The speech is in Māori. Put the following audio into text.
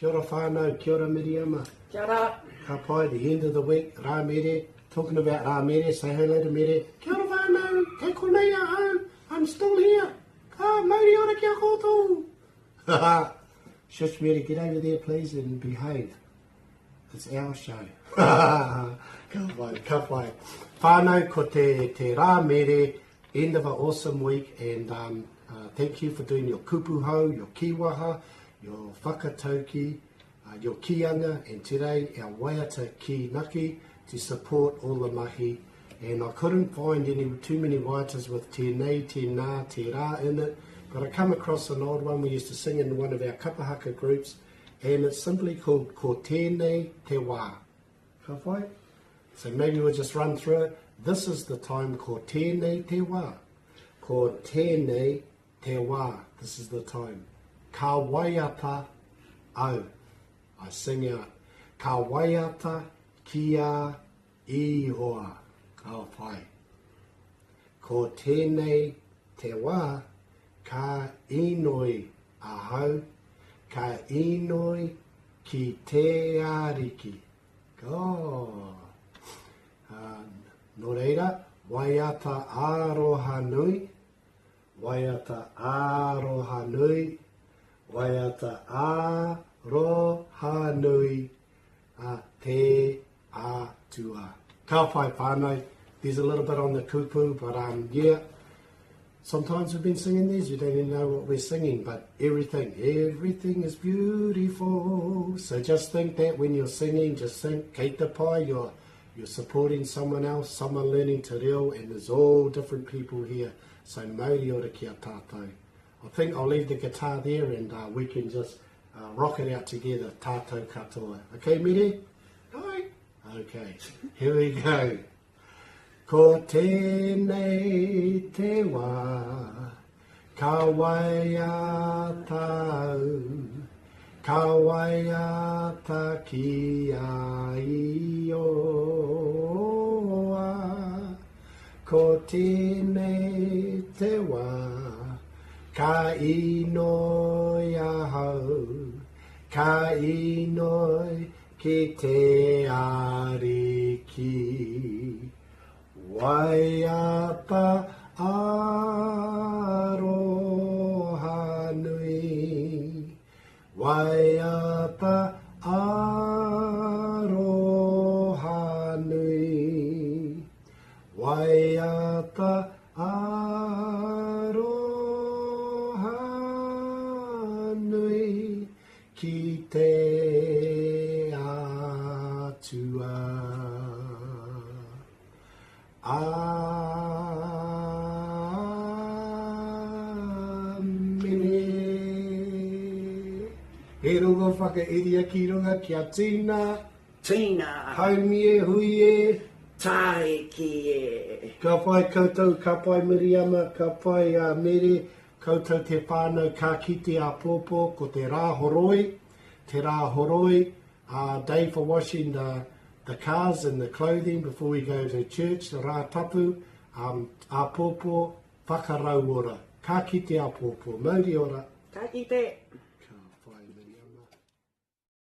Kia ora whānau, kia ora Miriama. Kia ora. Ka pai, the end of the week, rā mere. Talking about rā mere, say hello to mere. Kia ora whānau, te konei at home. I'm still here. Ka mauri ora kia koutou. Shush mere, get over there please and behave. It's our show. Ka pai, ka pai. Whānau, ko te rā mere, end of an awesome week, and thank you for doing your kupu hou, your Kiiwaha, your Whakataukii, your Kiianga, and today our WAIATA KIINAKI to support all the mahi. And I couldn't find too many waiatas with te nei, te nā, te rā in it, but I come across an old one we used to sing in one of our kapahaka groups, and it's simply called Ko tēnei te wā. Ka whai? So maybe we'll just run through it. This is the time ko tēnei te wā. Ko tēnei te wā. This is the time. Ka waiata au. I sing out. Ka waiata kia ihoa. Ka whai. Ko tēnei te wā. Ka inoi ahau. Ka inoi ki te ariki. Go. Nō reira, waiata aroha nui. Waiata aroha nui. Waiata aroha nui. Te atua. Ka pai whānau. There's a little bit on the kupu, but yeah. Sometimes we've been singing these, you don't even know what we're singing, but everything is beautiful. So just think that when you're singing, just think, kei te pai, you're supporting someone else, someone learning te reo, and there's all different people here. So mauri ora kia tātou. I think I'll leave the guitar there and we can just rock it out together, tātou katoa. Okay, Mire? Hi. Okay, here we go. Ko tēnei te wā, ka waiata au, ka waiata ki a ioa. Ko tēnei te wā, ka inoi ahau, ka inoi ki te ariki. Waiata aroha nui. Waiata aroha nui. Waiata aroha nui ki te atua. Amene. He rungo whakairia ki runga kia tīna. Tīna. Haumie hui e. Tai ki e. Ka pai koutou, ka pai Miriama, ka pai Mere, koutou te whānau ka kite a pōpō, ko te rā horoi. Te rā horoi, day for washing the cars and the clothing before we go to church, the rā tapu, a pōpō, whakarau ora. Ka kite a pōpō, mauri ora. Ka ki te.